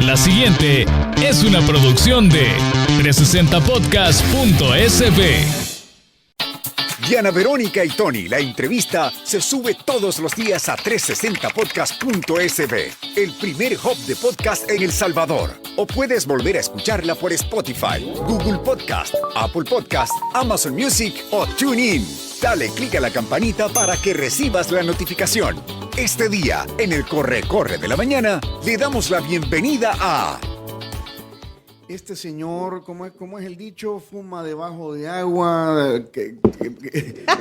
La siguiente es una producción de 360podcast.sb. Diana Verónica y Tony, la entrevista, se sube todos los días a 360podcast.sb, el primer hub de podcast en El Salvador. O puedes volver a escucharla por Spotify, Google Podcast, Apple Podcast, Amazon Music o TuneIn. Dale clic a la campanita para que recibas la notificación. Este día, en el Corre de la Mañana, le damos la bienvenida a... Este señor, ¿cómo es el dicho? Fuma debajo de agua,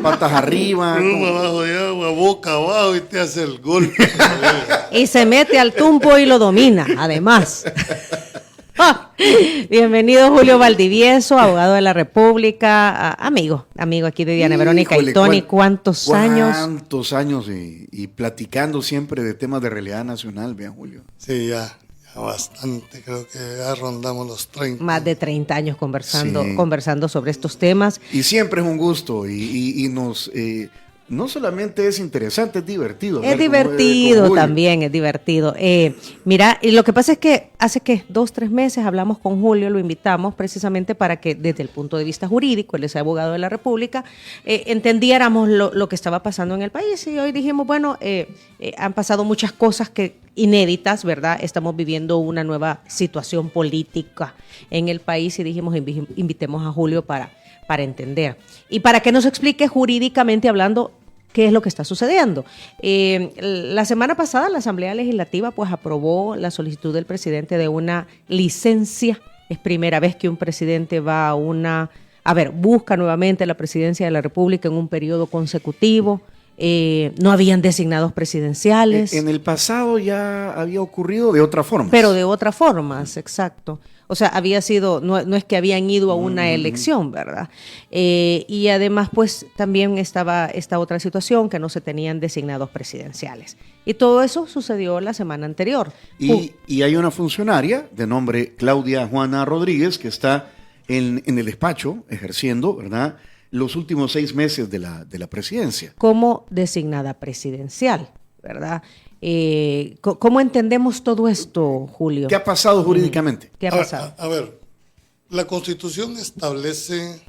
patas arriba. Fuma debajo de agua, boca abajo y te hace el golpe. Y se mete al tumpo y lo domina, además. Bienvenido Julio Valdivieso, abogado de la República, amigo aquí de Diana Verónica y Tony. ¿Cuántos años? ¿Cuántos años? Y platicando siempre de temas de realidad nacional, vean, Julio. Sí, ya bastante, creo que ya rondamos los 30. Más de 30 años conversando sobre estos temas. Y siempre es un gusto y nos... no solamente es interesante, es divertido. Es divertido también, es divertido. Mira, y lo que pasa es que hace 2-3 meses hablamos con Julio, lo invitamos precisamente para que desde el punto de vista jurídico, él es abogado de la República, entendiéramos lo que estaba pasando en el país. Y hoy dijimos, bueno, han pasado muchas cosas inéditas, ¿verdad? Estamos viviendo una nueva situación política en el país y dijimos, invitemos a Julio para entender. Y para que nos explique jurídicamente hablando qué es lo que está sucediendo. La semana pasada la Asamblea Legislativa pues aprobó la solicitud del presidente de una licencia. Es primera vez que un presidente va busca nuevamente la presidencia de la República en un periodo consecutivo. No habían designados presidenciales. En el pasado ya había ocurrido de otra forma. Pero de otras formas, exacto. O sea, había sido, no es que habían ido a una elección, ¿verdad? Y además, pues, también estaba esta otra situación que no se tenían designados presidenciales. Y todo eso sucedió la semana anterior. Y hay una funcionaria de nombre Claudia Juana Rodríguez que está en el despacho ejerciendo, ¿verdad?, los últimos 6 meses de la presidencia. Como designada presidencial, ¿verdad? ¿Cómo entendemos todo esto, Julio? ¿Qué ha pasado jurídicamente? ¿Qué ha pasado? A ver, la Constitución establece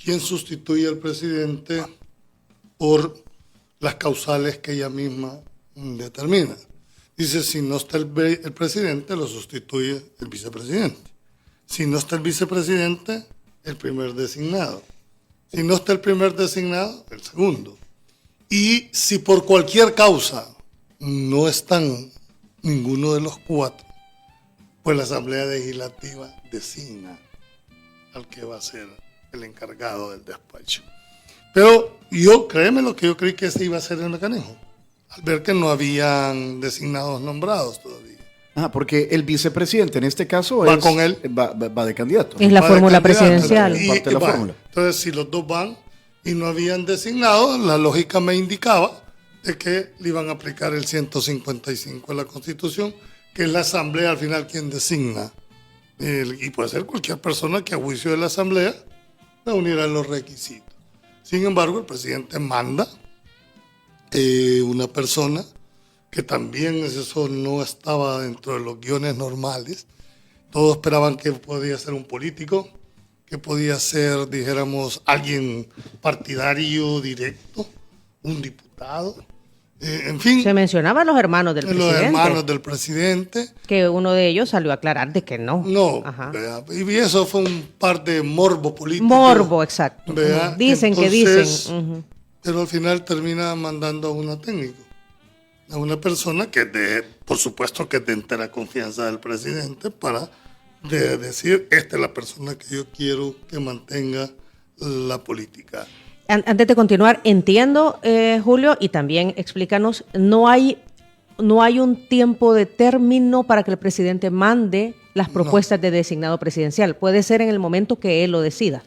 quién sustituye al presidente por las causales que ella misma determina. Dice, si no está el presidente, lo sustituye el vicepresidente. Si no está el vicepresidente, el primer designado. Si no está el primer designado, el segundo. Y si por cualquier causa no están ninguno de los 4, pues la Asamblea Legislativa designa al que va a ser el encargado del despacho. Pero créeme lo que yo creí que ese iba a ser el mecanismo, al ver que no habían designados nombrados todavía. Porque el vicepresidente en este caso va con él, va de candidato. Es la fórmula presidencial. Parte de la fórmula. Entonces, si los dos van y no habían designado, la lógica me indicaba de que le iban a aplicar el 155 de la Constitución, que es la Asamblea al final quien designa. Y puede ser cualquier persona que a juicio de la Asamblea reuniera los requisitos. Sin embargo, el presidente manda una persona que también eso no estaba dentro de los guiones normales. Todos esperaban que podía ser un político, que podía ser, dijéramos, alguien partidario directo, un diputado, en fin. Se mencionaban los hermanos del presidente. Los hermanos del presidente. Que uno de ellos salió a aclarar de que no. No, y eso fue un par de morbo político. Morbo, exacto. Dicen. Pero al final termina mandando a una técnico. A una persona que por supuesto que es de entera confianza del presidente para decir, esta es la persona que yo quiero que mantenga la política. Antes de continuar, entiendo, Julio, y también explícanos, no hay un tiempo de término para que el presidente mande las propuestas de designado presidencial. Puede ser en el momento que él lo decida.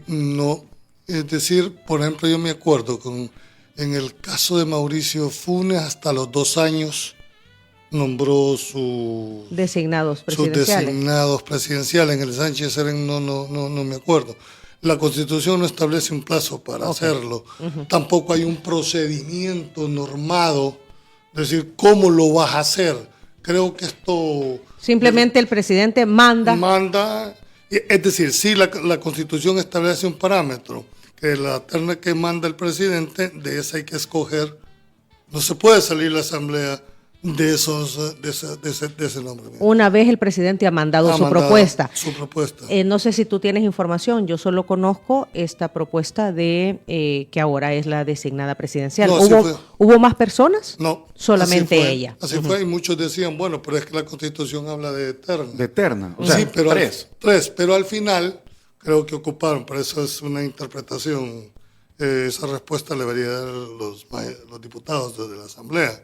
No, es decir, por ejemplo, yo me acuerdo en el caso de Mauricio Funes, hasta los 2 años nombró sus designados presidenciales. En el Sánchez Serén no me acuerdo. La Constitución no establece un plazo para hacerlo. Tampoco hay un procedimiento normado, es decir, ¿cómo lo vas a hacer? creo que esto... Simplemente el presidente manda. Es decir, sí, la Constitución establece un parámetro, que la terna que manda el presidente, de esa hay que escoger. No se puede salir la Asamblea de ese nombre. Una vez el presidente ha mandado su propuesta. Su propuesta. No sé si tú tienes información, yo solo conozco esta propuesta de que ahora es la designada presidencial. No, ¿Hubo más personas? No. Solamente ella. Así fue, y muchos decían, bueno, pero es que la Constitución habla de eterna. De eterna. O sea, sí, pero tres. Pero al final creo que ocuparon, por eso es una interpretación. Esa respuesta le debería dar los diputados desde la Asamblea.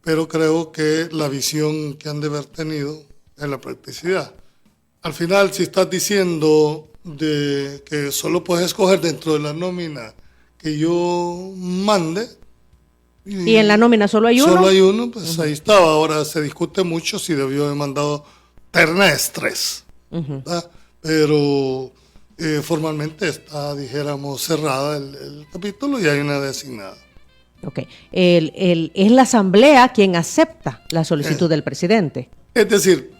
Pero creo que la visión que han de haber tenido es la practicidad. Al final, si estás diciendo de que solo puedes escoger dentro de la nómina que yo mande. ¿Y en la nómina solo hay uno? Solo hay uno, pues ahí estaba. Ahora se discute mucho si debió haber mandado terna es 3. Pero formalmente está, dijéramos, cerrada el capítulo y hay una designada. Ok. Es la Asamblea quien acepta la solicitud del presidente. Es decir,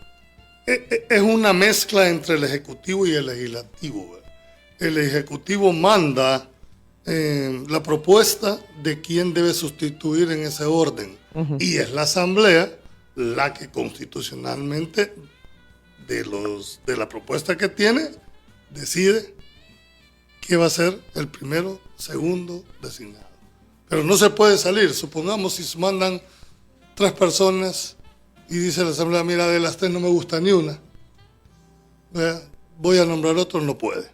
es una mezcla entre el Ejecutivo y el Legislativo. ¿Verdad? El Ejecutivo manda la propuesta de quién debe sustituir en ese orden. Y es la Asamblea la que constitucionalmente, de la propuesta que tiene, decide qué va a ser el primero, segundo designado. Pero no se puede salir. Supongamos si se mandan 3 personas y dice la Asamblea, mira, de las 3 no me gusta ni una. Voy a nombrar otro, no puede.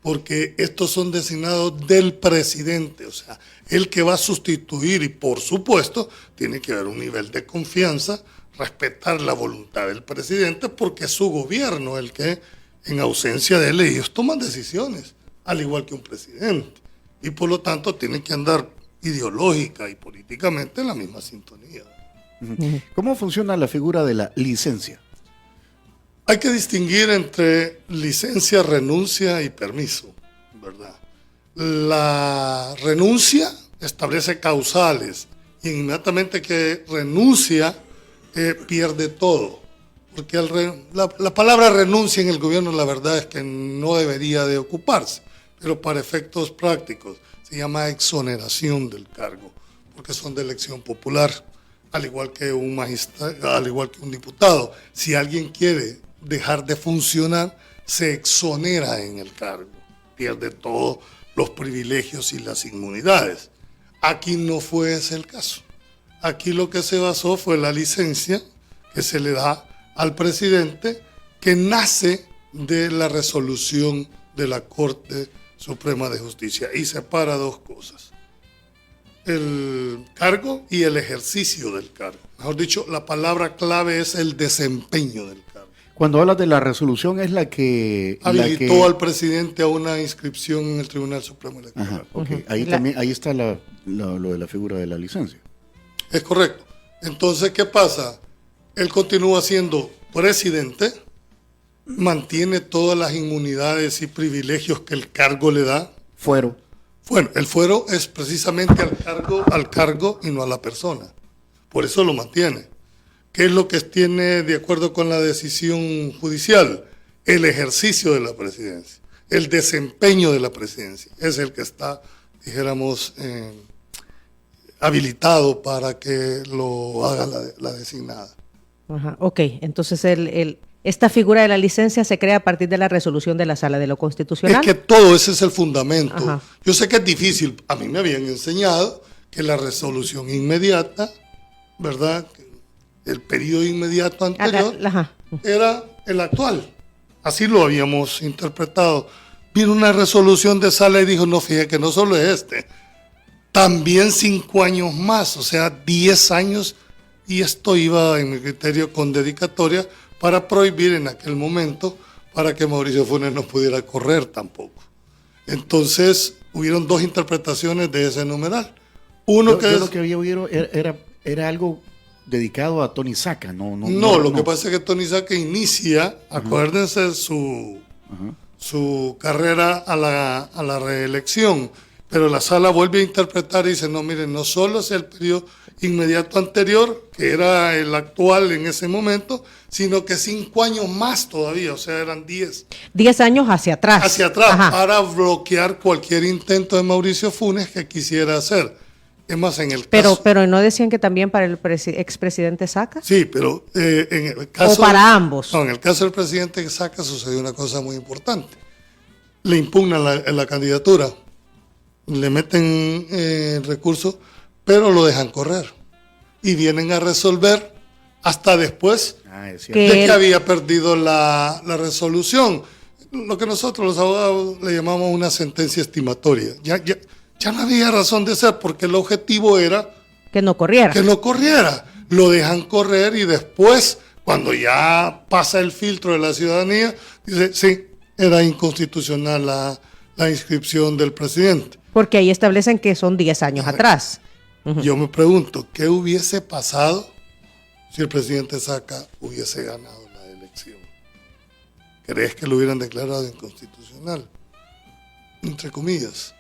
Porque estos son designados del presidente. O sea, el que va a sustituir y por supuesto tiene que haber un nivel de confianza, respetar la voluntad del presidente porque es su gobierno el que en ausencia de él ellos toman decisiones, al igual que un presidente. Y por lo tanto tienen que andar ideológica y políticamente en la misma sintonía. ¿Cómo funciona la figura de la licencia? Hay que distinguir entre licencia, renuncia y permiso, ¿verdad? La renuncia establece causales y inmediatamente que renuncia pierde todo. Porque la palabra renuncia en el gobierno la verdad es que no debería de ocuparse, pero para efectos prácticos se llama exoneración del cargo, porque son de elección popular, al igual que un magistrado, al igual que un diputado. Si alguien quiere dejar de funcionar, se exonera en el cargo, pierde todos los privilegios y las inmunidades. Aquí no fue ese el caso. Aquí lo que se basó fue la licencia que se le da al presidente, que nace de la resolución de la Corte Suprema de Justicia y separa 2 cosas: el cargo y el ejercicio del cargo. Mejor dicho, la palabra clave es el desempeño del cargo. Cuando hablas de la resolución es la que habilitó al presidente a una inscripción en el Tribunal Supremo Electoral. Ajá, okay. Ahí está lo de la figura de la licencia. Es correcto. Entonces, ¿qué pasa? Él continúa siendo presidente, mantiene todas las inmunidades y privilegios que el cargo le da. Fuero. Bueno, el fuero es precisamente al cargo y no a la persona. Por eso lo mantiene. ¿Qué es lo que tiene de acuerdo con la decisión judicial? El ejercicio de la presidencia, el desempeño de la presidencia. Es el que está, dijéramos, habilitado para que lo haga la designada. Ajá, ok, entonces esta figura de la licencia se crea a partir de la resolución de la Sala de lo Constitucional. Es que todo ese es el fundamento. Ajá. Yo sé que es difícil. A mí me habían enseñado que la resolución inmediata, ¿verdad? El periodo inmediato anterior era el actual. Así lo habíamos interpretado. Vino una resolución de Sala y dijo, no, fíjate que no solo es este, también 5 años más, o sea, 10 años, y esto iba, en mi criterio, con dedicatoria para prohibir en aquel momento, para que Mauricio Funes no pudiera correr tampoco. Entonces, hubieron 2 interpretaciones de ese numeral. Lo que había oído era algo dedicado a Tony Saca, no. Lo que pasa es que Tony Saca inicia, acuérdense, su carrera a la reelección, pero la Sala vuelve a interpretar y dice, no, miren, no solo es el periodo inmediato anterior, que era el actual en ese momento, sino que 5 años más todavía, o sea, eran 10. 10 años hacia atrás. Hacia atrás, Ajá. para bloquear cualquier intento de Mauricio Funes que quisiera hacer. Es más, en el caso... Pero ¿no decían que también para el expresidente Saca? Sí, pero en el caso... ¿O para ambos? No, en el caso del presidente Saca sucedió una cosa muy importante. Le impugnan la candidatura, le meten recursos, pero lo dejan correr. Y vienen a resolver hasta después Es de cierto. que había perdido la resolución. Lo que nosotros los abogados le llamamos una sentencia estimatoria. Ya no había razón de ser, porque el objetivo era Que no corriera. que no corriera. Lo dejan correr y después, cuando ya pasa el filtro de la ciudadanía, dice, sí, era inconstitucional la inscripción del presidente. Porque ahí establecen que son 10 años atrás. Yo me pregunto, ¿qué hubiese pasado si el presidente Saca hubiese ganado la elección? ¿Crees que lo hubieran declarado inconstitucional? Entre comillas.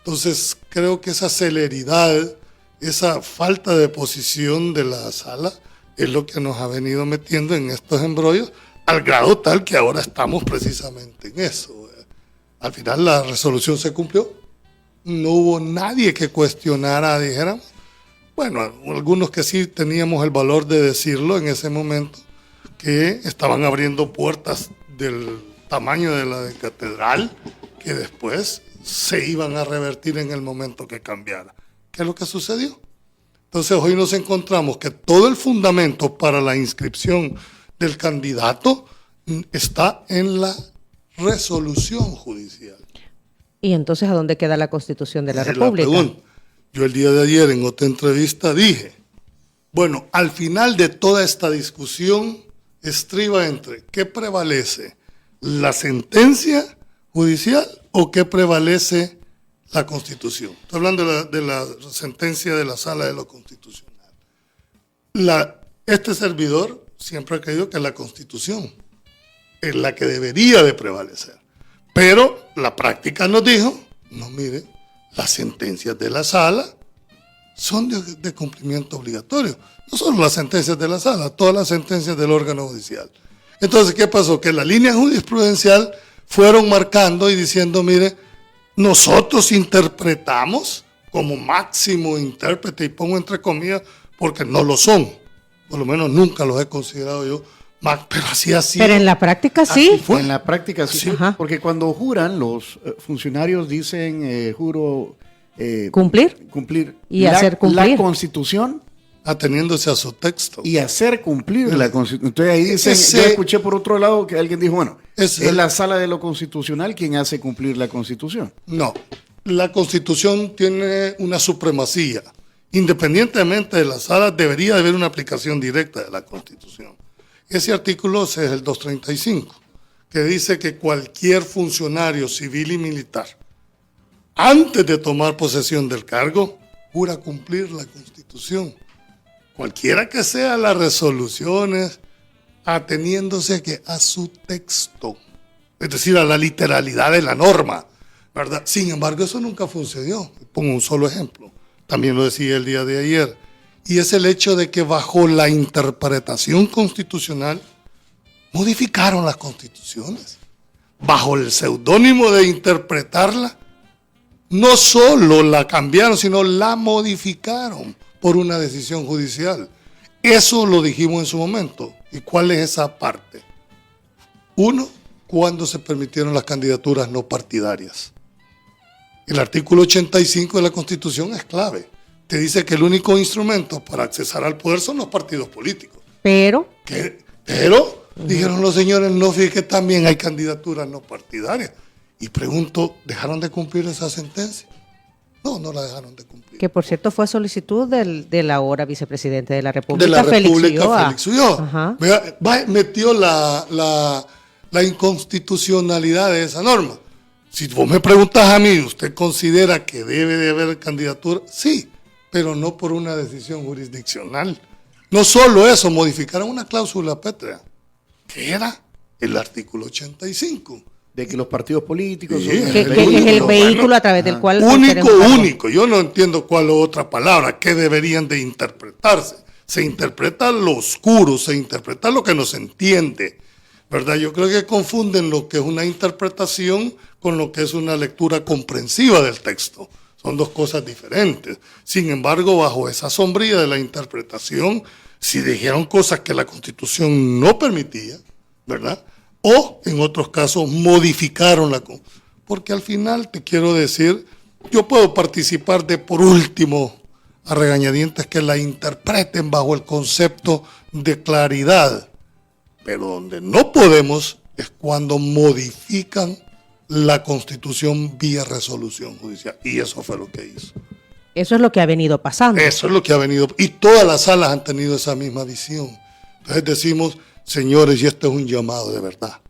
Entonces, creo que esa celeridad, esa falta de posición de la sala, es lo que nos ha venido metiendo en estos embrollos, al grado tal que ahora estamos precisamente en eso. Al final la resolución se cumplió, no hubo nadie que cuestionara, dijéramos. Bueno, algunos que sí teníamos el valor de decirlo en ese momento, que estaban abriendo puertas del tamaño de la de catedral, que después se iban a revertir en el momento que cambiara. ¿Qué es lo que sucedió? Entonces hoy nos encontramos que todo el fundamento para la inscripción del candidato está en la resolución judicial. ¿Y entonces a dónde queda la Constitución de la Esa es República? pregunta. Yo el día de ayer en otra entrevista dije, bueno, al final de toda esta discusión estriba entre qué prevalece, la sentencia judicial o qué prevalece la Constitución. Estoy hablando de la sentencia de la Sala de lo Constitucional. Este servidor siempre ha creído que la Constitución es la que debería de prevalecer. Pero la práctica nos dijo, no mire, las sentencias de la Sala son de cumplimiento obligatorio. No solo las sentencias de la Sala, todas las sentencias del órgano judicial. Entonces, ¿qué pasó? Que la línea jurisprudencial fueron marcando y diciendo, mire, nosotros interpretamos como máximo intérprete, y pongo entre comillas, porque no lo son, por lo menos nunca los he considerado yo, pero así ha sido. Pero en la práctica sí. Así fue. En la práctica sí, Ajá. porque cuando juran, los funcionarios dicen, juro ¿Cumplir? Y hacer cumplir. la Constitución Ateniéndose a su texto. y hacer cumplir la Constitución. Entonces ahí dicen, yo escuché por otro lado que alguien dijo, bueno, es la Sala de lo Constitucional quien hace cumplir la Constitución. No, la Constitución tiene una supremacía. Independientemente de la Sala, debería de haber una aplicación directa de la Constitución. Ese artículo es el 235, que dice que cualquier funcionario civil y militar, antes de tomar posesión del cargo, jura cumplir la Constitución. Cualquiera que sean las resoluciones, ateniéndose a su texto, es decir, a la literalidad de la norma, ¿verdad? Sin embargo, eso nunca funcionó. Pongo un solo ejemplo, también lo decía el día de ayer, y es el hecho de que bajo la interpretación constitucional modificaron las constituciones. Bajo el seudónimo de interpretarla, no solo la cambiaron, sino la modificaron por una decisión judicial. Eso lo dijimos en su momento. ¿Y cuál es esa parte? Uno, cuando se permitieron las candidaturas no partidarias. El artículo 85 de la Constitución es clave. Te dice que el único instrumento para accesar al poder son los partidos políticos. Pero Pero dijeron los señores, no, fíjate que también hay candidaturas no partidarias. Y pregunto, ¿dejaron de cumplir esa sentencia? No, no la dejaron de cumplir. que por cierto fue a solicitud del ahora vicepresidente de la República, De la República, Ulloa. Félix Ulloa. Ajá. Metió la inconstitucionalidad de esa norma. Si vos me preguntas a mí, ¿usted considera que debe de haber candidatura? Sí, pero no por una decisión jurisdiccional. No solo eso, modificaron una cláusula pétrea, que era el artículo 85, de que los partidos políticos Sí, son Que es el vehículo a través del cual... único. Yo no entiendo cuál es otra palabra que deberían de interpretarse. Se interpreta lo oscuro, se interpreta lo que no se entiende, ¿verdad? Yo creo que confunden lo que es una interpretación con lo que es una lectura comprensiva del texto. Son dos cosas diferentes. Sin embargo, bajo esa sombrilla de la interpretación, si dijeron cosas que la Constitución no permitía, ¿verdad? O, en otros casos, modificaron la Constitución. Porque al final, te quiero decir, yo puedo participar de, por último, a regañadientes que la interpreten bajo el concepto de claridad. Pero donde no podemos es cuando modifican la Constitución vía resolución judicial. Y eso fue lo que hizo. Eso es lo que ha venido pasando. Eso es lo que ha venido. Y todas las salas han tenido esa misma visión. Entonces decimos, señores, y este es un llamado de verdad.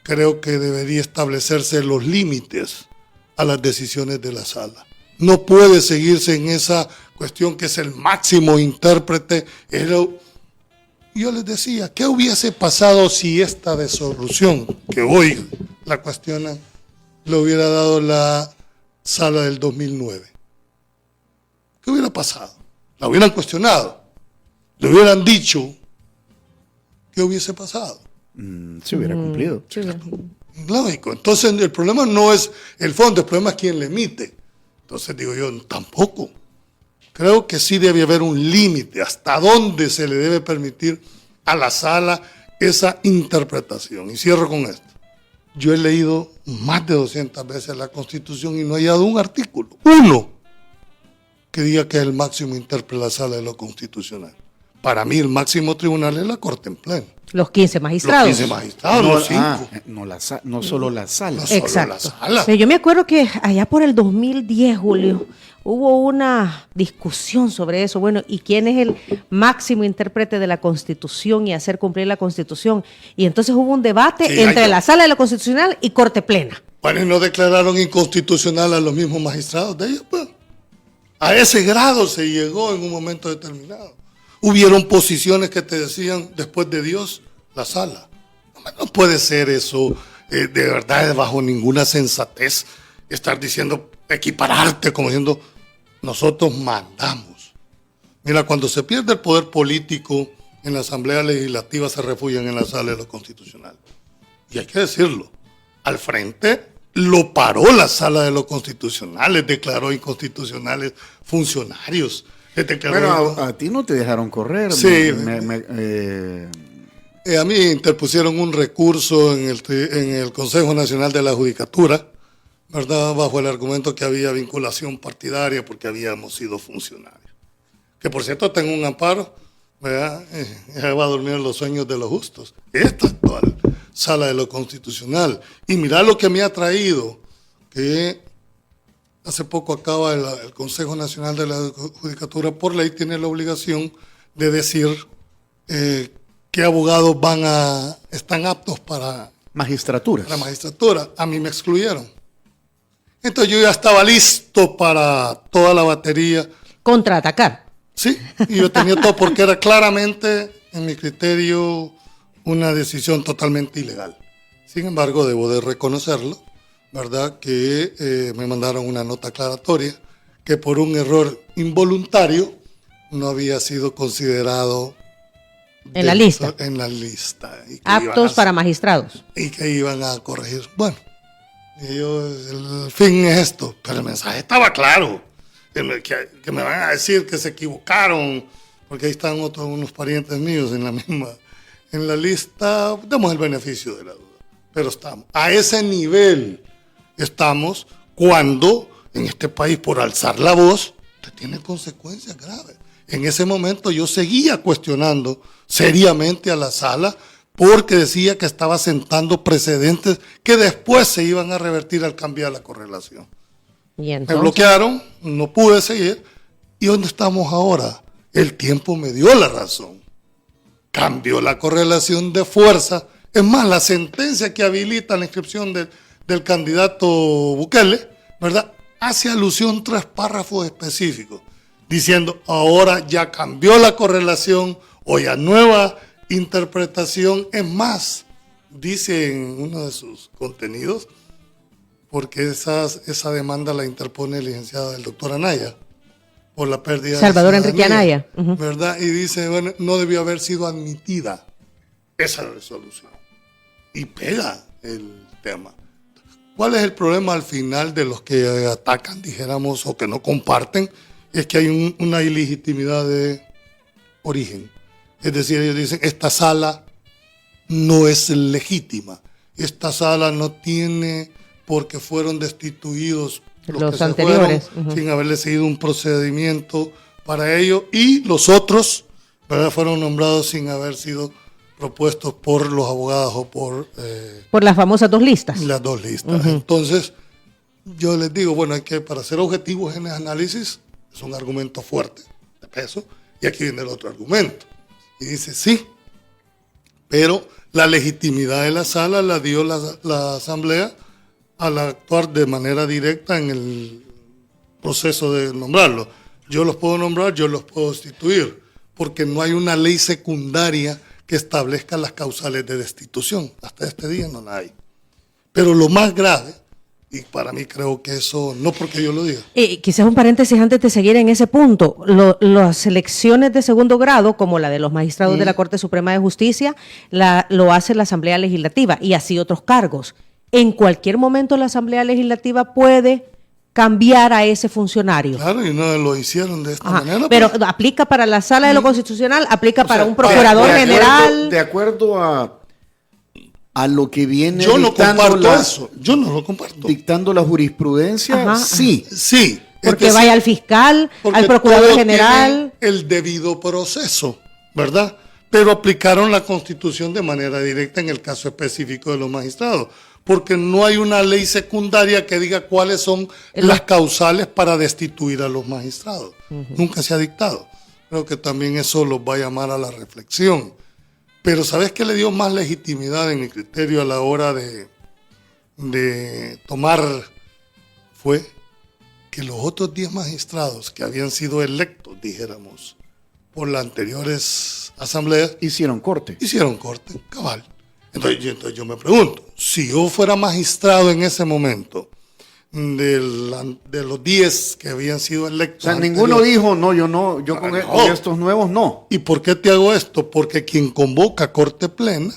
Creo que debería establecerse los límites a las decisiones de la sala. No puede seguirse en esa cuestión que es el máximo intérprete. Yo les decía, ¿qué hubiese pasado si esta resolución, que hoy la cuestionan, le hubiera dado la sala del 2009? ¿Qué hubiera pasado? La hubieran cuestionado. Le hubieran dicho, ¿qué hubiese pasado? Se hubiera cumplido. Sí. Lógico. Entonces el problema no es el fondo, el problema es quién le emite. Entonces digo yo, tampoco. Creo que sí debe haber un límite hasta dónde se le debe permitir a la sala esa interpretación. Y cierro con esto. Yo he leído más de 200 veces la Constitución y no he hallado un artículo, uno, que diga que es el máximo intérprete de la sala de lo constitucional. Para mí el máximo tribunal es la Corte en pleno. Los 15 magistrados. Los 15 magistrados, los 5. No solo la sala. No solo Exacto. la sala. Pero yo me acuerdo que allá por el 2010, Julio, hubo una discusión sobre eso. Bueno, ¿y quién es el máximo intérprete de la Constitución y hacer cumplir la Constitución? Y entonces hubo un debate entre la Sala de lo Constitucional y Corte Plena. Bueno, y no declararon inconstitucional a los mismos magistrados de ellos, pues. A ese grado se llegó en un momento determinado. Hubieron posiciones que te decían, después de Dios, la sala. No puede ser eso, de verdad, bajo ninguna sensatez, estar diciendo, equipararte, como diciendo, nosotros mandamos. Mira, cuando se pierde el poder político en la Asamblea Legislativa, se refugian en la sala de lo constitucional. Y hay que decirlo, al frente lo paró la sala de lo constitucional, les declaró inconstitucionales funcionarios. Pero a ti no te dejaron correr. Sí. A mí interpusieron un recurso en el Consejo Nacional de la Judicatura, ¿verdad? Bajo el argumento que había vinculación partidaria porque habíamos sido funcionarios. Que por cierto tengo un amparo, ¿verdad? Va a dormir en los sueños de los justos. Esta actual sala de lo constitucional. Y mirá lo que me ha traído, que hace poco acaba el Consejo Nacional de la Judicatura, por ley tiene la obligación de decir qué abogados están aptos para magistraturas. La magistratura. A mí me excluyeron. Entonces yo ya estaba listo para toda la batería. Contraatacar. Sí, y yo tenía todo porque era claramente, en mi criterio, una decisión totalmente ilegal. Sin embargo, debo de reconocerlo, ¿verdad? Que me mandaron una nota aclaratoria que por un error involuntario no había sido considerado en la lista. En la lista. Aptos para magistrados. Y que iban a corregir. Bueno, el fin es esto, pero el mensaje estaba claro. Que me van a decir que se equivocaron, porque ahí están unos parientes míos en la lista. Damos el beneficio de la duda, pero estamos. A ese nivel estamos cuando en este país, por alzar la voz, te tiene consecuencias graves. En ese momento yo seguía cuestionando seriamente a la sala porque decía que estaba sentando precedentes que después se iban a revertir al cambiar la correlación. ¿Y entonces? Me bloquearon, no pude seguir. ¿Y dónde estamos ahora? El tiempo me dio la razón. Cambió la correlación de fuerza. Es más, la sentencia que habilita la inscripción del candidato Bukele, ¿verdad?, hace alusión a 3 párrafos específicos, diciendo, ahora ya cambió la correlación o ya nueva interpretación. Es más, dice en uno de sus contenidos, porque esa demanda la interpone el licenciado el doctor Anaya, por la pérdida Salvador de Enrique ciudadanía, Anaya. ¿verdad? Y dice, bueno, no debió haber sido admitida esa resolución. Y pega el tema. ¿Cuál es el problema al final de los que atacan, dijéramos, o que no comparten? Es que hay una ilegitimidad de origen. Es decir, ellos dicen, esta sala no es legítima. Esta sala no tiene, porque fueron destituidos los que anteriores, se fueron, sin haberle seguido un procedimiento para ello, y los otros, ¿verdad?, fueron nombrados sin haber sido propuestos por los abogados o por las famosas 2 listas. Las 2 listas. Entonces, yo les digo, bueno, hay que, para ser objetivos en el análisis, es un argumento fuerte, de peso, y aquí viene el otro argumento. Y dice, sí, pero la legitimidad de la sala la dio la Asamblea al actuar de manera directa en el proceso de nombrarlo. Yo los puedo nombrar, yo los puedo destituir, porque no hay una ley secundaria que establezca las causales de destitución. Hasta este día no la hay. Pero lo más grave, y para mí creo que eso, no porque yo lo diga. Quizás un paréntesis antes de seguir en ese punto. Las elecciones de segundo grado, como la de los magistrados de la Corte Suprema de Justicia, lo hace la Asamblea Legislativa y así otros cargos. En cualquier momento la Asamblea Legislativa puede cambiar a ese funcionario. Claro, y no lo hicieron de esta manera. Pero aplica para la Sala de lo Constitucional, aplica para un procurador general. De acuerdo a lo que viene yo no comparto eso. Yo no lo comparto. Dictando la jurisprudencia, sí. Sí. Porque vaya al fiscal, al procurador general. El debido proceso, ¿verdad? Pero aplicaron la Constitución de manera directa en el caso específico de los magistrados. Porque no hay una ley secundaria que diga cuáles son las causales para destituir a los magistrados. Nunca se ha dictado. Creo que también eso los va a llamar a la reflexión. Pero ¿sabes qué le dio más legitimidad en mi criterio a la hora de tomar? Fue que los otros 10 magistrados que habían sido electos, dijéramos, por las anteriores asambleas, Hicieron corte, cabal. Entonces yo me pregunto, si yo fuera magistrado en ese momento, de los 10 que habían sido electos. O sea, ninguno dijo, no, yo con estos nuevos no. ¿Y por qué te hago esto? Porque quien convoca corte plena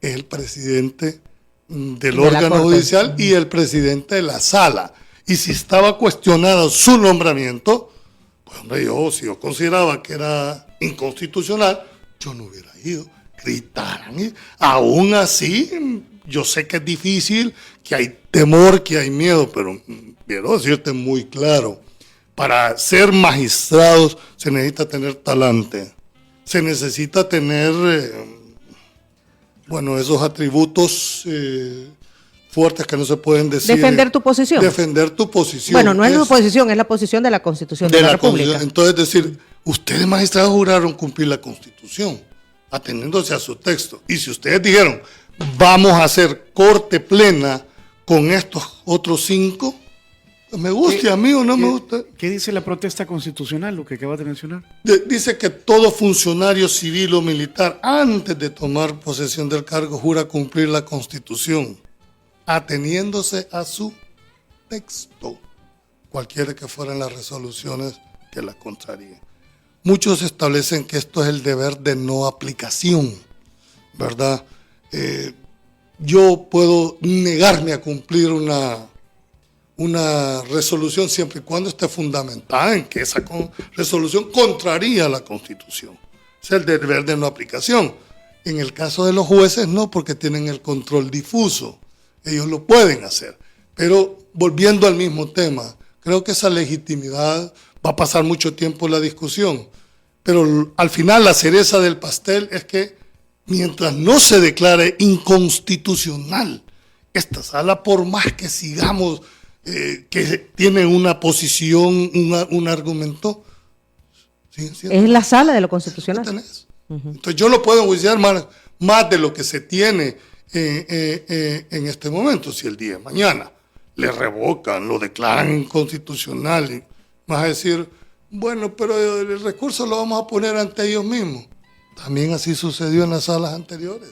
es el presidente del órgano judicial y el presidente de la sala. Y si estaba cuestionado su nombramiento, pues hombre, si yo consideraba que era inconstitucional, yo no hubiera ido. Gritaran. Aún así, yo sé que es difícil, que hay temor, que hay miedo, pero quiero decirte muy claro, para ser magistrados se necesita tener talante, se necesita tener, esos atributos fuertes que no se pueden decir. Defender tu posición. Defender tu posición. Bueno, no es tu posición, es la posición de la Constitución de la República. Entonces, es decir, ustedes magistrados juraron cumplir la Constitución, ateniéndose a su texto. Y si ustedes dijeron, vamos a hacer corte plena con estos otros 5, pues me guste a mí o no me gusta. ¿Qué dice la protesta constitucional, lo que acabas de mencionar? Dice que todo funcionario civil o militar, antes de tomar posesión del cargo, jura cumplir la Constitución, ateniéndose a su texto, cualquiera que fueran las resoluciones que la contraríen. Muchos establecen que esto es el deber de no aplicación, ¿verdad? Yo puedo negarme a cumplir una resolución siempre y cuando esté fundamentada en que esa resolución contraría la Constitución. Es el deber de no aplicación. En el caso de los jueces no, porque tienen el control difuso. Ellos lo pueden hacer. Pero volviendo al mismo tema, creo que esa legitimidad va a pasar mucho tiempo en la discusión. Pero al final la cereza del pastel es que mientras no se declare inconstitucional esta sala, por más que sigamos que tiene una posición, un argumento, es la sala de lo constitucional. Entonces yo no puedo enjuiciar más de lo que se tiene en este momento. Si el día de mañana le revocan, lo declaran inconstitucional, y vas a decir, bueno, pero el recurso lo vamos a poner ante ellos mismos. También así sucedió en las salas anteriores.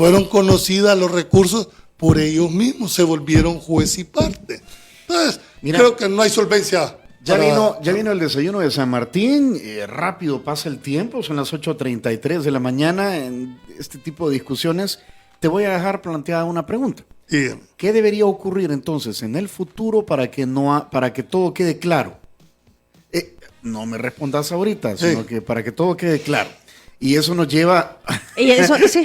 fueron conocidas los recursos por ellos mismos, se volvieron juez y parte. Entonces, Mira, creo que no hay solvencia. Ya vino el desayuno de San Martín, rápido pasa el tiempo, son las 8:33 de la mañana. En este tipo de discusiones te voy a dejar planteada una pregunta. Dígame. ¿Qué debería ocurrir entonces en el futuro para que todo quede claro? No me respondas ahorita, sino que para que todo quede claro. Y eso nos lleva Y eso, sí,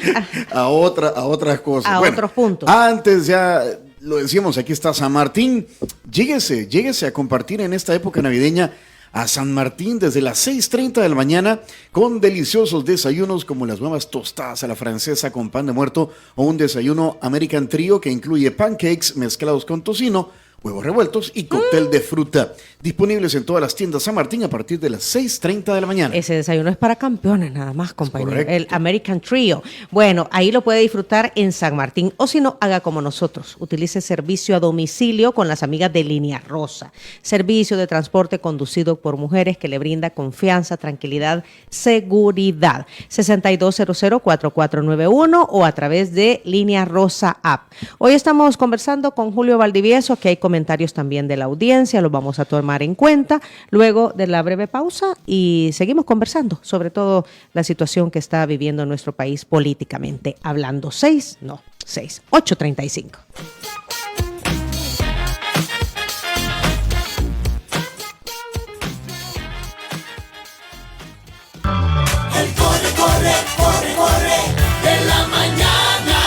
a otras cosas. a otros puntos. Antes ya lo decíamos, aquí está San Martín. Lléguese a compartir en esta época navideña a San Martín desde las 6:30 de la mañana con deliciosos desayunos como las nuevas tostadas a la francesa con pan de muerto o un desayuno American Trio que incluye pancakes mezclados con tocino, huevos revueltos y cóctel de fruta. Disponibles en todas las tiendas San Martín a partir de las 6:30 de la mañana. Ese desayuno es para campeones nada más, compañero. Correcto. El American Trio. Bueno, ahí lo puede disfrutar en San Martín. O si no, haga como nosotros. Utilice servicio a domicilio con las amigas de Línea Rosa. Servicio de transporte conducido por mujeres que le brinda confianza, tranquilidad, seguridad. 6200-4491 o a través de Línea Rosa App. Hoy estamos conversando con Julio Valdivieso, que hay comentarios también de la audiencia, los vamos a tomar en cuenta luego de la breve pausa y seguimos conversando sobre todo la situación que está viviendo nuestro país políticamente hablando. 8:35. El corre, corre, corre, corre de la mañana.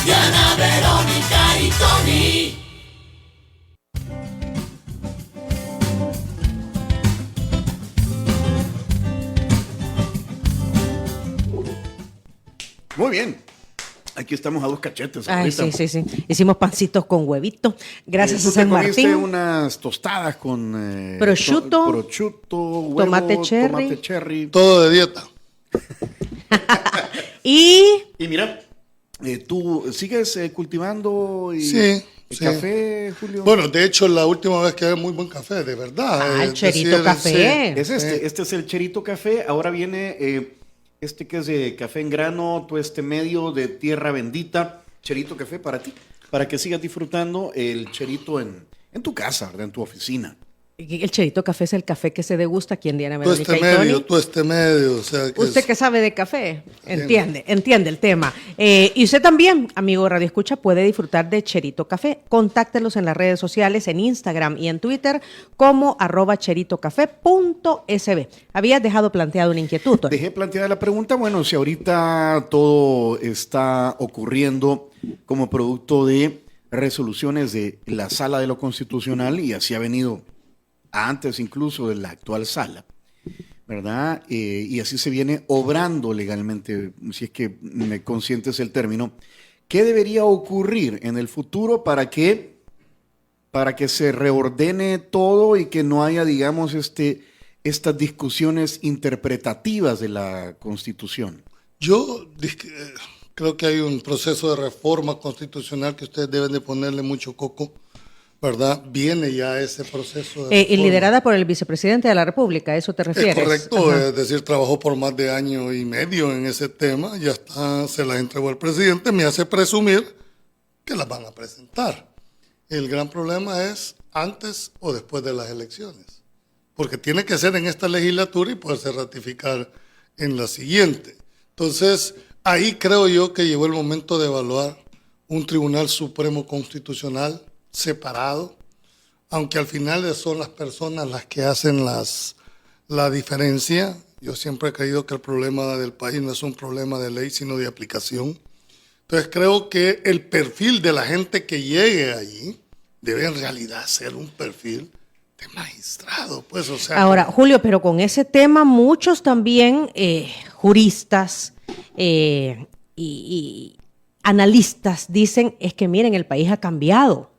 Diana, Verónica y Tony. Muy bien. Aquí estamos a dos cachetes. Ay, ahorita. sí. Hicimos pancitos con huevito. Gracias ¿Tú a San te comiste Martín. unas tostadas con Prosciutto, huevo, tomate cherry. Todo de dieta. Y Y mira, ¿tú sigues cultivando Sí. café, Julio? Bueno, de hecho, la última vez que había muy buen café, de verdad. el Cherito Café. Es este es el Cherito Café. Ahora viene este que es de café en grano, tueste medio de tierra bendita. Cherito Café para ti, para que sigas disfrutando el cherito en tu casa, ¿verdad? En tu oficina. el Cherito Café es el café que se degusta aquí en Diana Verónica y Tony. Tueste medio. O sea, que Usted que sabe de café, entiende el tema. Y usted también, amigo Radio Escucha, puede disfrutar de Cherito Café. Contáctelos en las redes sociales, en Instagram y en Twitter, como @cheritocafé.sb. Habías dejado planteada una inquietud, Tony. Dejé planteada la pregunta, bueno, si ahorita todo está ocurriendo como producto de resoluciones de la Sala de lo Constitucional, y así ha venido antes incluso de la actual sala, ¿verdad? Y así se viene obrando legalmente, si es que me consientes el término. ¿Qué debería ocurrir en el futuro para que se reordene todo y que no haya, digamos, estas discusiones interpretativas de la Constitución? Yo creo que hay un proceso de reforma constitucional que ustedes deben de ponerle mucho coco, ¿verdad? Viene ya ese proceso de Y liderada por el vicepresidente de la República, ¿a eso te refieres? Es correcto, Ajá. es decir, trabajó por más de año y medio en ese tema, ya está, se las entregó al presidente, me hace presumir que las van a presentar. El gran problema es antes o después de las elecciones, porque tiene que ser en esta legislatura y poderse ratificar en la siguiente. Entonces, ahí creo yo que llegó el momento de evaluar un Tribunal Supremo Constitucional separado, aunque al final son las personas las que hacen la diferencia. Yo siempre he creído que el problema del país no es un problema de ley, sino de aplicación. Entonces creo que el perfil de la gente que llegue allí debe en realidad ser un perfil de magistrado. Pues, o sea, Ahora, Julio, pero con ese tema muchos también juristas y analistas dicen es que miren, el país ha cambiado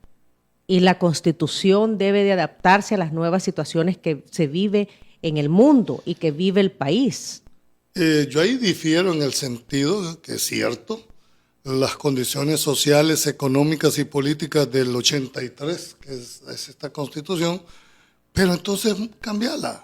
y la Constitución debe de adaptarse a las nuevas situaciones que se vive en el mundo y que vive el país. yo ahí difiero en el sentido que es cierto, las condiciones sociales, económicas y políticas del 83, que es esta Constitución, pero entonces cambiala.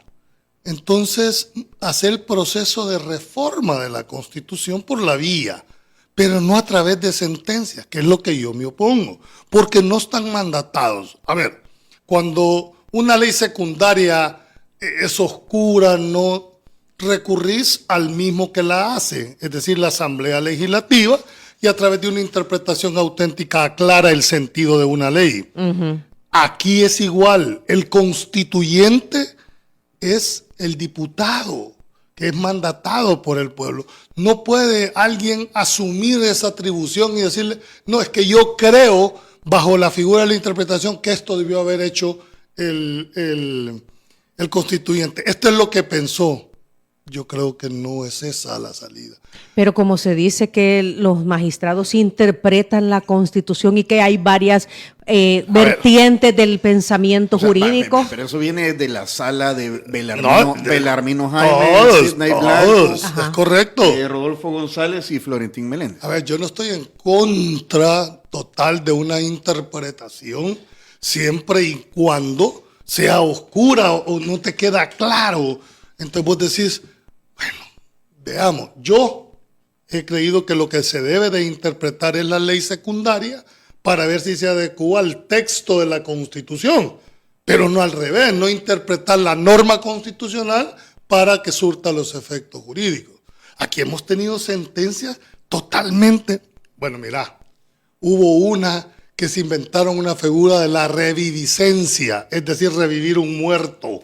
entonces hacer el proceso de reforma de la Constitución por la vía, pero no a través de sentencias, que es lo que yo me opongo, porque no están mandatados. A ver, cuando una ley secundaria es oscura, no recurrís al mismo que la hace, es decir, la Asamblea Legislativa, y a través de una interpretación auténtica aclara el sentido de una ley. Uh-huh. Aquí es igual, el constituyente es el diputado, que es mandatado por el pueblo. No puede alguien asumir esa atribución y decirle, no, es que yo creo, bajo la figura de la interpretación, que esto debió haber hecho el constituyente. Esto es lo que pensó. Yo creo que no es esa la salida. Pero como se dice que los magistrados interpretan la Constitución y que hay varias vertientes del pensamiento jurídico. Pero eso viene de la sala de Belarmino Jaime, Sidney Blanco, es correcto. Rodolfo González y Florentín Meléndez. A ver, yo no estoy en contra total de una interpretación siempre y cuando sea oscura o no te queda claro. Entonces vos decís, bueno, veamos, yo he creído que lo que se debe de interpretar es la ley secundaria para ver si se adecua al texto de la Constitución, pero no al revés, no interpretar la norma constitucional para que surta los efectos jurídicos. Aquí hemos tenido sentencias totalmente, bueno, mirá, hubo una que se inventaron una figura de la reviviscencia, es decir, revivir un muerto.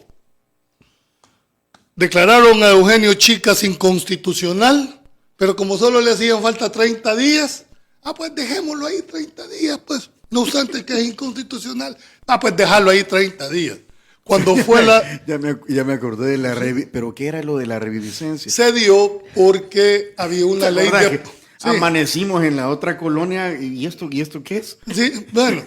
Declararon a Eugenio Chicas inconstitucional, pero como solo le hacían falta 30 días, pues dejémoslo ahí 30 días, pues, no obstante que es inconstitucional, pues dejarlo ahí 30 días. Cuando fue la... ya me acordé de la pero ¿qué era lo de la reviviscencia? Se dio porque había una ley de... Sí. Amanecimos en la otra colonia, ¿y esto qué es? Sí, bueno,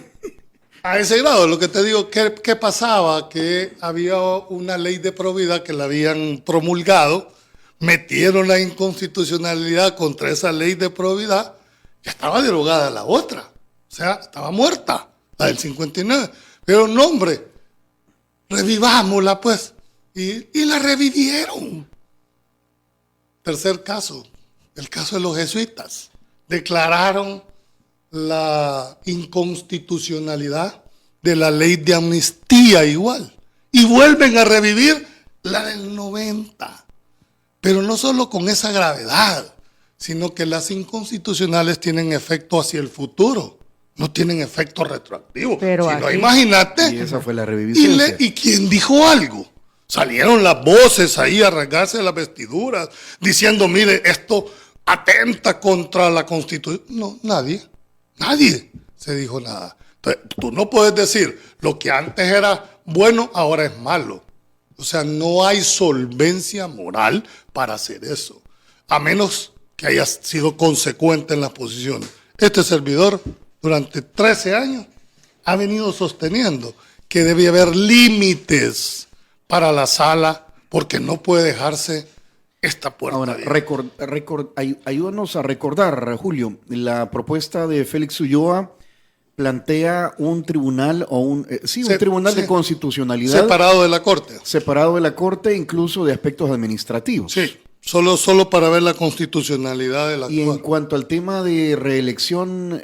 a ese grado, lo que te digo, ¿qué pasaba? Que había una ley de probidad que la habían promulgado, metieron la inconstitucionalidad contra esa ley de probidad, ya estaba derogada la otra, o sea, estaba muerta, la del 59, pero no, hombre, revivámosla pues, y la revivieron. Tercer caso, el caso de los jesuitas, declararon la inconstitucionalidad de la ley de amnistía igual, y vuelven a revivir la del 90, pero no solo con esa gravedad, sino que las inconstitucionales tienen efecto hacia el futuro, no tienen efecto retroactivo. Pero si no, imagínate. Y esa fue la reviviscencia. ¿Y quién dijo algo? Salieron las voces ahí a rasgarse las vestiduras, diciendo, mire, esto atenta contra la Constitución. No, nadie se dijo nada. Entonces, tú no puedes decir, lo que antes era bueno, ahora es malo. O sea, no hay solvencia moral para hacer eso, a menos que hayas sido consecuente en las posiciones. Este servidor, durante 13 años, ha venido sosteniendo que debe haber límites para la sala, porque no puede dejarse esta puerta. Ahora, ayúdanos a recordar, Julio, la propuesta de Félix Ulloa plantea un tribunal o un tribunal de constitucionalidad separado de la Corte. Separado de la Corte, incluso de aspectos administrativos. Sí, solo para ver la constitucionalidad de la Y en cuanto al tema de reelección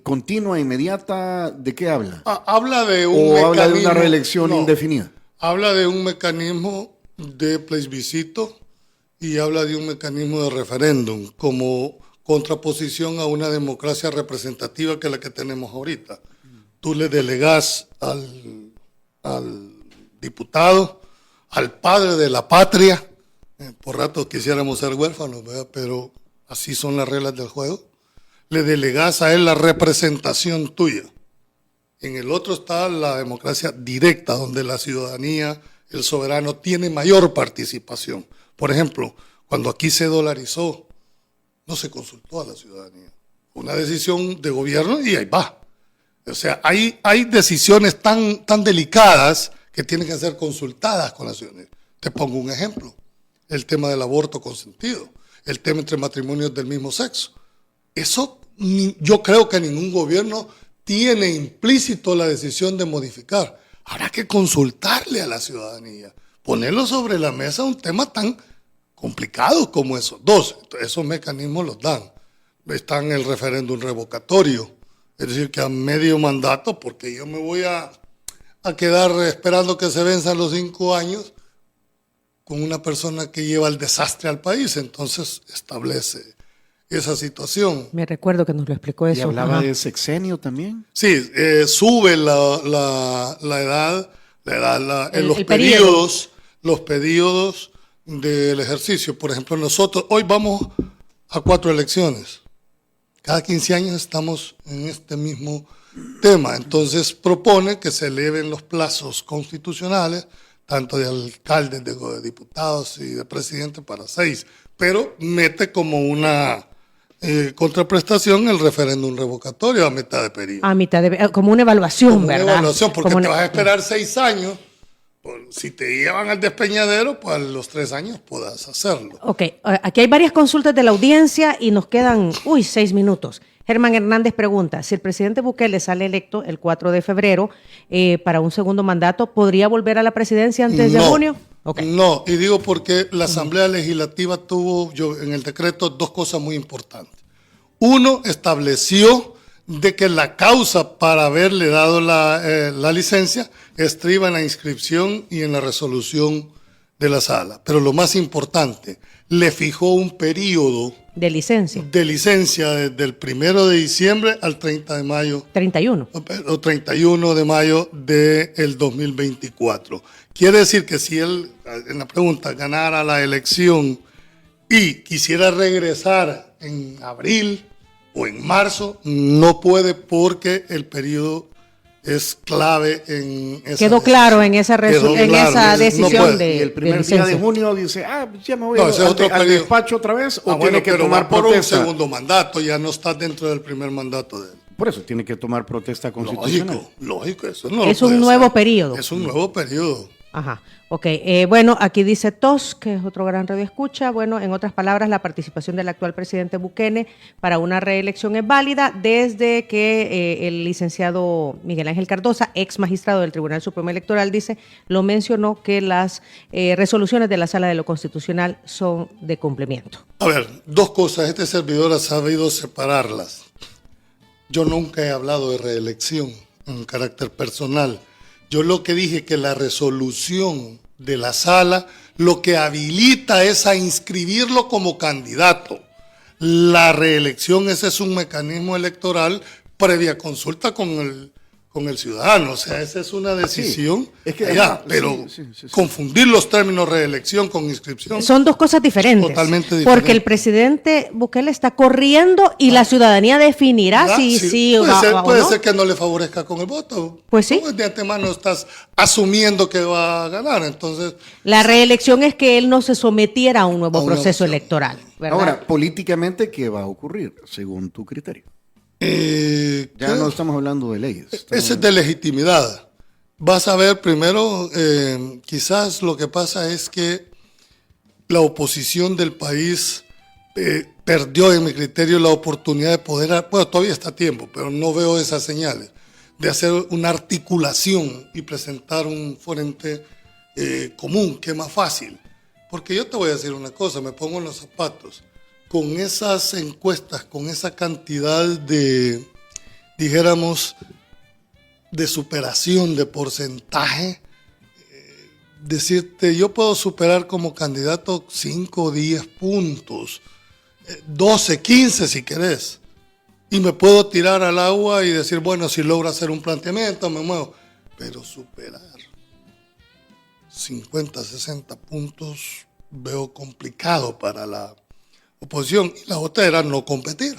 continua, inmediata, ¿de qué habla? Habla de un ¿O mecanismo, habla de una reelección indefinida? Habla de un mecanismo de plebiscito y habla de un mecanismo de referéndum como contraposición a una democracia representativa que es la que tenemos ahorita. Tú le delegás al diputado, al padre de la patria, por rato quisiéramos ser huérfanos, ¿verdad? Pero así son las reglas del juego, le delegás a él la representación tuya. En el otro está la democracia directa, donde la ciudadanía, el soberano, tiene mayor participación. Por ejemplo, cuando aquí se dolarizó, no se consultó a la ciudadanía. Fue una decisión de gobierno y ahí va. O sea, hay decisiones tan delicadas que tienen que ser consultadas con la ciudadanía. Te pongo un ejemplo. El tema del aborto consentido, el tema entre matrimonios del mismo sexo. Eso yo creo que ningún gobierno tiene implícito la decisión de modificar. Habrá que consultarle a la ciudadanía, ponerlo sobre la mesa un tema tan complicado como eso. Dos, esos mecanismos los dan. Están el referéndum revocatorio, es decir, que a medio mandato, porque yo me voy a quedar esperando que se venzan los 5 años con una persona que lleva el desastre al país, entonces establece esa situación. Me recuerdo que nos lo explicó eso. Y hablaba Ajá. de sexenio también. Sí, sube la edad en El periodo. los periodos del ejercicio. Por ejemplo, nosotros hoy vamos a 4 elecciones. Cada 15 años estamos en este mismo tema. Entonces propone que se eleven los plazos constitucionales, tanto de alcaldes, de diputados y de presidente, para 6. Pero mete como una contraprestación el referéndum revocatorio a mitad de periodo. A mitad de, como una evaluación, Como una ¿verdad? evaluación, porque Como te una- vas a esperar 6 años. Si te llevan al despeñadero, pues a los 3 años puedas hacerlo. Ok, aquí hay varias consultas de la audiencia y nos quedan, 6 minutos. Germán Hernández pregunta, si el presidente Bukele sale electo el 4 de febrero para un segundo mandato, ¿podría volver a la presidencia antes de junio? Ok. No, y digo porque la Asamblea Legislativa tuvo en el decreto 2 cosas muy importantes. Uno, estableció de que la causa para haberle dado la licencia estriba en la inscripción y en la resolución de la sala. Pero lo más importante, le fijó un periodo De licencia. de licencia desde el 1 de diciembre al 30 de mayo 31. o 31 de mayo del 2024. Quiere decir que si él, en la pregunta, ganara la elección y quisiera regresar en abril o en marzo, no puede porque el periodo es clave en esa Quedó claro en esa, Quedó en claro, esa no decisión puede. de Y el primer de día de licencia. junio dice, ya me voy No, ese es otro al periodo. despacho otra vez, o Ah, tiene bueno, que pero tomar va por protesta. un segundo mandato, ya no está dentro del primer mandato de él. Por eso tiene que tomar protesta constitucional. Lógico, eso no Es lo puede un nuevo hacer. periodo. Es un nuevo periodo. Ajá, ok. Bueno, aquí dice TOS, que es otro gran radioescucha. Bueno, en otras palabras, la participación del actual presidente Bukele para una reelección es válida desde que el licenciado Miguel Ángel Cardosa, ex magistrado del Tribunal Supremo Electoral, lo mencionó que las resoluciones de la Sala de lo Constitucional son de cumplimiento. A ver, 2 cosas. Este servidor ha sabido separarlas. Yo nunca he hablado de reelección en carácter personal. Yo lo que dije que la resolución de la sala lo que habilita es a inscribirlo como candidato. La reelección, ese es un mecanismo electoral previa consulta con el ciudadano. O sea, esa es una decisión. es que- pero sí. confundir los términos reelección con inscripción. Son dos cosas diferentes. Totalmente diferentes. Porque el presidente Bukele está corriendo y la ciudadanía definirá ¿verdad? si sí o puede no. ser que no le favorezca con el voto. Pues sí. Tú de antemano estás asumiendo que va a ganar, entonces La reelección es que él no se sometiera a un nuevo A una proceso opción. electoral, ¿verdad? Ahora, políticamente, ¿qué va a ocurrir según tu criterio? Ya ¿qué? no estamos hablando de leyes. Ese es de legitimidad. Vas a ver primero, quizás lo que pasa es que la oposición del país perdió, en mi criterio, la oportunidad de poder, bueno, todavía está a tiempo, pero no veo esas señales, de hacer una articulación y presentar un frente común, que es más fácil. Porque yo te voy a decir una cosa, me pongo en los zapatos. Con esas encuestas, con esa cantidad de, dijéramos, de superación de porcentaje, decirte, yo puedo superar como candidato 5 o 10 puntos, 12, 15 si querés, y me puedo tirar al agua y decir, bueno, si logro hacer un planteamiento, me muevo, pero superar 50, 60 puntos veo complicado para la oposición. Y la otra era no competir,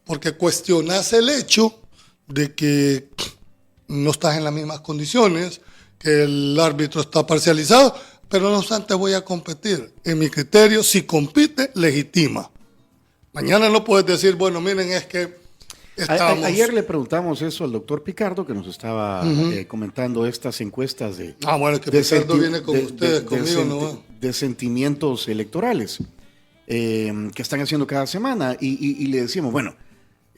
porque cuestionas el hecho de que no estás en las mismas condiciones, que el árbitro está parcializado, pero no obstante voy a competir. En mi criterio, si compite, legitima. Mañana no puedes decir, bueno, miren, es que estábamos... Ayer le preguntamos eso al doctor Picardo, que nos estaba comentando estas encuestas de... bueno, que Picardo viene con ustedes, conmigo no. De sentimientos electorales que están haciendo cada semana. Y le decíamos, bueno,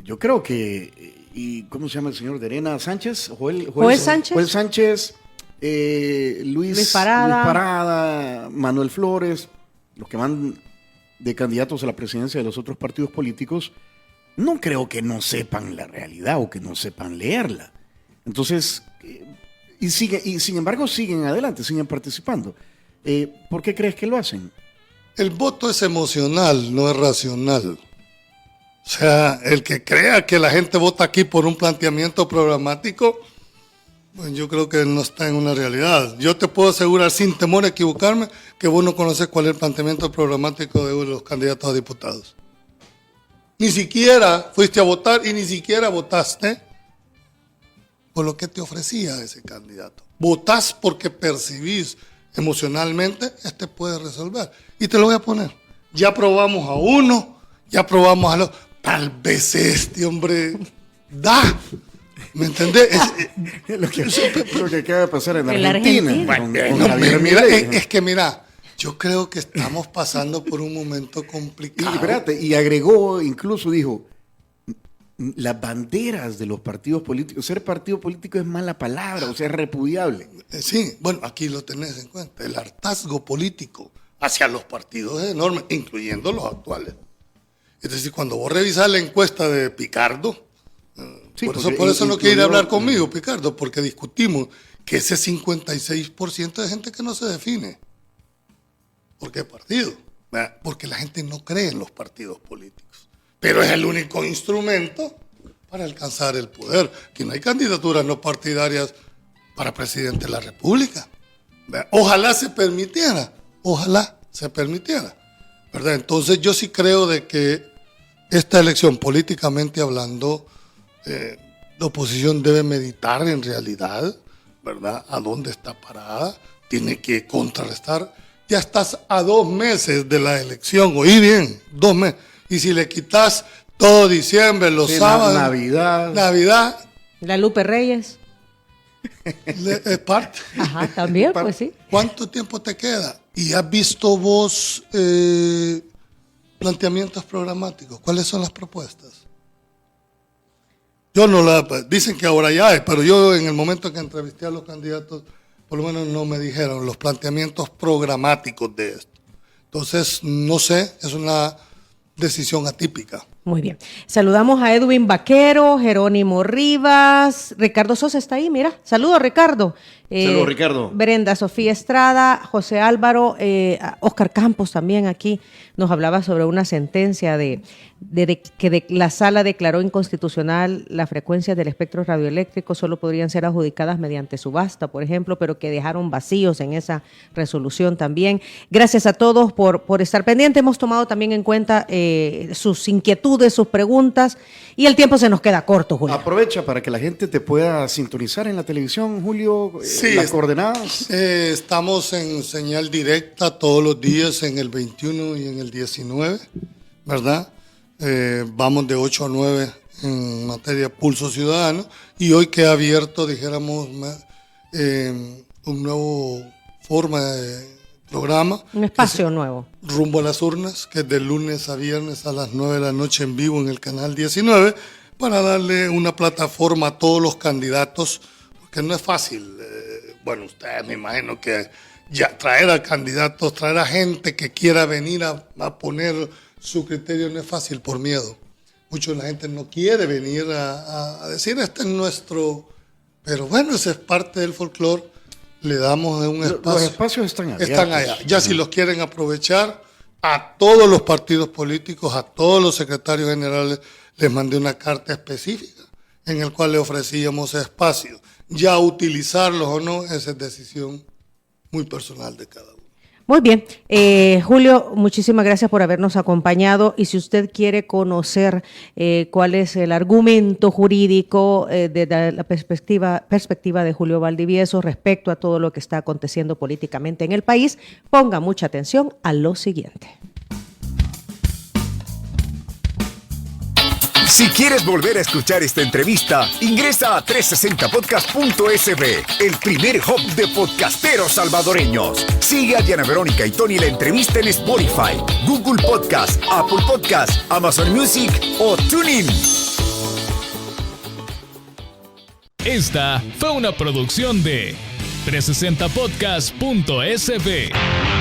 yo creo que... ¿Y cómo se llama el señor de Arena Sánchez? Joel Sánchez. Joel Sánchez Luis Parada, Manuel Flores, los que van de candidatos a la presidencia de los otros partidos políticos, no creo que no sepan la realidad o que no sepan leerla. Entonces, y sin embargo siguen adelante, siguen participando. ¿Por qué crees que lo hacen? El voto es emocional, no es racional. O sea, el que crea que la gente vota aquí por un planteamiento programático, pues yo creo que no está en una realidad. Yo te puedo asegurar, sin temor a equivocarme, que vos no conoces cuál es el planteamiento programático de los candidatos a diputados. Ni siquiera fuiste a votar y ni siquiera votaste por lo que te ofrecía ese candidato. Votás porque percibís emocionalmente, puede resolver. Y te lo voy a poner. Ya probamos a uno, ya probamos al otro. Tal vez hombre, da. ¿Me entendés? Lo que acaba de pasar en Argentina. Es que mira, yo creo que estamos pasando por un momento complicado. Y agregó, incluso dijo, las banderas de los partidos políticos, ser partido político es mala palabra, o sea, es repudiable. Sí, bueno, aquí lo tenés en cuenta. El hartazgo político hacia los partidos es enorme, incluyendo los actuales. Es decir, cuando vos revisás la encuesta de Picardo, sí, por eso no quiere hablar conmigo, Picardo, porque discutimos que ese 56% de gente que no se define. ¿Por qué partido? Porque la gente no cree en los partidos políticos. Pero es el único instrumento para alcanzar el poder. Que no hay candidaturas no partidarias para presidente de la República. Ojalá se permitiera, ¿verdad? Entonces yo sí creo de que esta elección, políticamente hablando, la oposición debe meditar en realidad, ¿verdad?, a dónde está parada, tiene que contrarrestar. Ya estás a 2 meses de la elección, oí bien, 2 meses. Y si le quitas todo diciembre, los sábados, Navidad. La Lupe Reyes. Es parte. Ajá, también, pues sí. ¿Cuánto tiempo te queda? ¿Y has visto vos planteamientos programáticos? ¿Cuáles son las propuestas? Dicen que ahora ya hay, pero yo en el momento que entrevisté a los candidatos, por lo menos no me dijeron los planteamientos programáticos de esto. Entonces, no sé, es una decisión atípica. Muy bien. Saludamos a Edwin Vaquero, Jerónimo Rivas, Ricardo Sosa está ahí, mira. Saludos, Ricardo. Saludos, Ricardo. Brenda Sofía Estrada, José Álvaro, Oscar Campos también aquí nos hablaba sobre una sentencia de que la sala declaró inconstitucional las frecuencias del espectro radioeléctrico, solo podrían ser adjudicadas mediante subasta, por ejemplo, pero que dejaron vacíos en esa resolución también. Gracias a todos por estar pendientes. Hemos tomado también en cuenta sus inquietudes, sus preguntas, y el tiempo se nos queda corto, Julio. Aprovecha para que la gente te pueda sintonizar en la televisión, Julio, sí, las coordenadas. Estamos en señal directa todos los días en el 21 y en el 19, ¿verdad? Vamos de 8 a 9 en materia Pulso Ciudadano, y hoy que ha abierto, dijéramos, un nuevo forma de programa. Un espacio nuevo. Rumbo a las urnas, que es de lunes a viernes a las 9 de la noche en vivo en el canal 19, para darle una plataforma a todos los candidatos, porque no es fácil. Bueno, ustedes me imagino que ya traer a candidatos, traer a gente que quiera venir a poner su criterio no es fácil por miedo. Mucha de la gente no quiere venir a decir, este es nuestro... Pero bueno, esa es parte del folclore. Le damos un espacio. Los espacios están abiertos. Están allá. Ya si los quieren aprovechar, a todos los partidos políticos, a todos los secretarios generales, les mandé una carta específica en el cual le ofrecíamos espacio. Ya utilizarlos o no, esa es decisión muy personal de cada uno. Muy bien. Julio, muchísimas gracias por habernos acompañado, y si usted quiere conocer cuál es el argumento jurídico de la perspectiva de Julio Valdivieso respecto a todo lo que está aconteciendo políticamente en el país, ponga mucha atención a lo siguiente. Si quieres volver a escuchar esta entrevista, ingresa a 360podcast.sb, el primer hub de podcasteros salvadoreños. Sigue a Diana Verónica y Tony la entrevista en Spotify, Google Podcast, Apple Podcast, Amazon Music o TuneIn. Esta fue una producción de 360podcast.sb.